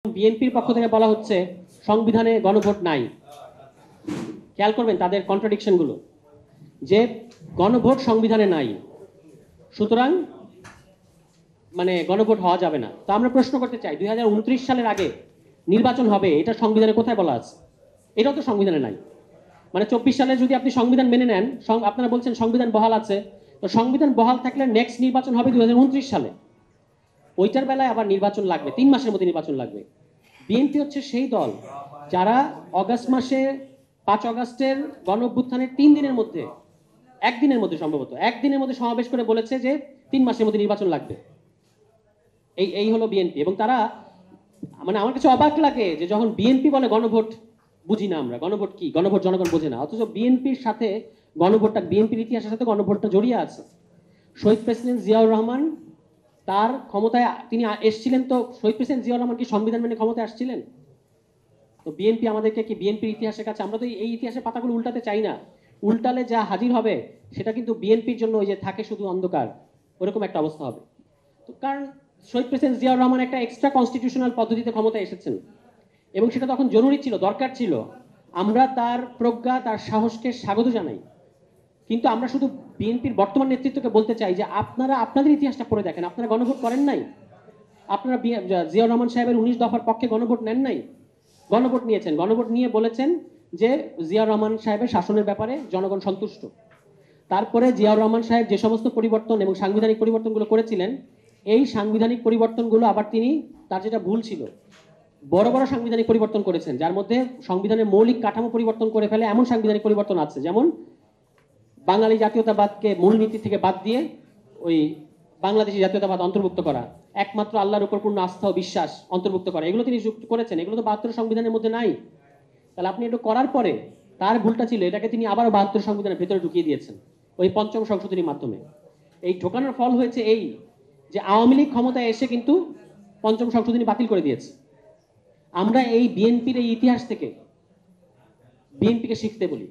বিএনপির পক্ষ থেকে বলা হচ্ছে সংবিধানে গণভোট নাই। খেয়াল করবেন তাদের কন্ট্রাডিকশন গুলো, যে গণভোট সংবিধানে নাই, সুতরাং মানে গণভোট হওয়া যাবে না। তো আমরা প্রশ্ন করতে চাই, 2029 সালের আগে নির্বাচন হবে, এটা সংবিধানে কোথায় বলা আছে? এটাও তো সংবিধানে নাই। মানে 24 সালে যদি আপনি সংবিধান মেনে নেন, আপনারা বলছেন সংবিধান বহাল আছে, তো সংবিধান বহাল থাকলে নেক্সট নির্বাচন হবে 2029 সালে। ওইটার বেলায় আবার নির্বাচন লাগবে, 3 মাসের মধ্যে নির্বাচন লাগবে। বিএনপি হচ্ছে সেই দল যারা অগাস্ট মাসে 5 অগাস্টের গণ অভ্যুত্থানের 3 দিনের মধ্যে, একদিনের মধ্যে, সম্ভবত একদিনের মধ্যে সমাবেশ করে বলেছে যে 3 মাসের মধ্যে নির্বাচন লাগবে। এই হলো বিএনপি। এবং তারা, মানে আমার কাছে অবাক লাগে যে যখন বিএনপি বলে গণভোট বুঝি না আমরা, গণভোট কি, গণভোট জনগণ বোঝে না, অথচ বিএনপির সাথে গণভোটটা, বিএনপির ইতিহাসের সাথে গণভোটটা জড়িয়ে আছে। শহীদ প্রেসিডেন্ট জিয়াউর রহমান তার ক্ষমতায় তিনি এসেছিলেন, তো শহীদ প্রেসিডেন্ট জিয়াউর রহমান কি সংবিধান মেনে ক্ষমতায় আসছিলেন? তো বিএনপি আমাদেরকে কি, বিএনপির ইতিহাসের কাছে আমরা তো এই ইতিহাসের পাতাগুলো উল্টাতে চাই না। উল্টালে যা হাজির হবে সেটা কিন্তু বিএনপির জন্য ওই যে থাকে শুধু অন্ধকার, ওরকম একটা অবস্থা হবে। তো কারণ শহীদ প্রেসিডেন্ট জিয়াউর রহমান একটা এক্সট্রা কনস্টিটিউশনাল পদ্ধতিতে ক্ষমতায় এসেছেন, এবং সেটা তখন জরুরি ছিল, দরকার ছিল। আমরা তার প্রজ্ঞা, তার সাহসকে স্বাগত জানাই। কিন্তু আমরা শুধু বিএনপির বর্তমান নেতৃত্বকে বলতে চাই যে আপনারা আপনাদের ইতিহাসটা পড়ে দেখেন। আপনারা গণভোট করেন নাই, আপনারা জিয়াউর রহমান সাহেবের 19 দফার পক্ষে গণভোট নেন নাই, গণভোট নিয়েছেন। গণভোট নিয়ে বলেছেন যে জিয়াউর রহমান সাহেবের শাসনের ব্যাপারে জনগণ সন্তুষ্ট। তারপরে জিয়াউর রহমান সাহেব যে সমস্ত পরিবর্তন এবং সাংবিধানিক পরিবর্তনগুলো করেছিলেন, এই সাংবিধানিক পরিবর্তনগুলো আবার তিনি, তার যেটা ভুল ছিল, বড় বড় সাংবিধানিক পরিবর্তন করেছেন, যার মধ্যে সংবিধানের মৌলিক কাঠামো পরিবর্তন করে ফেলে এমন সাংবিধানিক পরিবর্তন আছে, যেমন বাঙালি জাতীয়তাবাদকে মূলনীতি থেকে বাদ দিয়ে ওই বাংলাদেশি জাতীয়তাবাদ অন্তর্ভুক্ত করা, একমাত্র আল্লাহর উপর পূর্ণ আস্থা ও বিশ্বাস অন্তর্ভুক্ত করা, এগুলো তিনি যুক্ত করেছেন। এগুলো তো 72 সংবিধানের মধ্যে নাই। তাহলে আপনি এটা করার পরে তার ভুলটা ছিল, এটাকে তিনি আবার 72 সংবিধানের ভেতরে ঢুকিয়ে দিয়েছেন ওই 5ম সংশোধনীর মাধ্যমে। এই ঢোকানোর ফল হয়েছে এই যে আওয়ামী লীগ ক্ষমতায় এসে কিন্তু 5ম সংশোধনী বাতিল করে দিয়েছে। আমরা এই বিএনপির এই ইতিহাস থেকে বিএনপিকে শিখতে বলি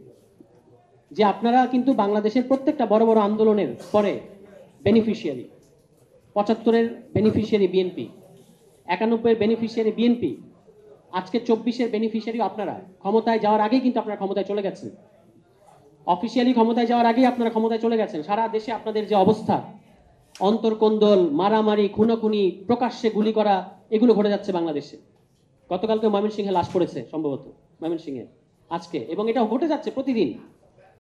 যে আপনারা কিন্তু বাংলাদেশের প্রত্যেকটা বড় বড় আন্দোলনের পরে বেনিফিশিয়ারি। 75-এর বেনিফিশিয়ারি বিএনপি, 91-এর বেনিফিশিয়ারি বিএনপি, আজকে 24-এর বেনিফিশিয়ারি আপনারা। ক্ষমতায় যাওয়ার আগেই কিন্তু আপনারা ক্ষমতায় চলে গেছেন, অফিসিয়ালি ক্ষমতায় যাওয়ার আগেই আপনারা ক্ষমতায় চলে গেছেন। সারা দেশে আপনাদের যে অবস্থা, অন্তর্কোন্দল, মারামারি, খুনোখুনি, প্রকাশ্যে গুলি করা, এগুলো ঘটে যাচ্ছে বাংলাদেশে। গতকালকে ময়মনসিংহে লাশ পড়েছে সম্ভবত, ময়মনসিংহে আজকে, এবং এটা ঘটে যাচ্ছে প্রতিদিন।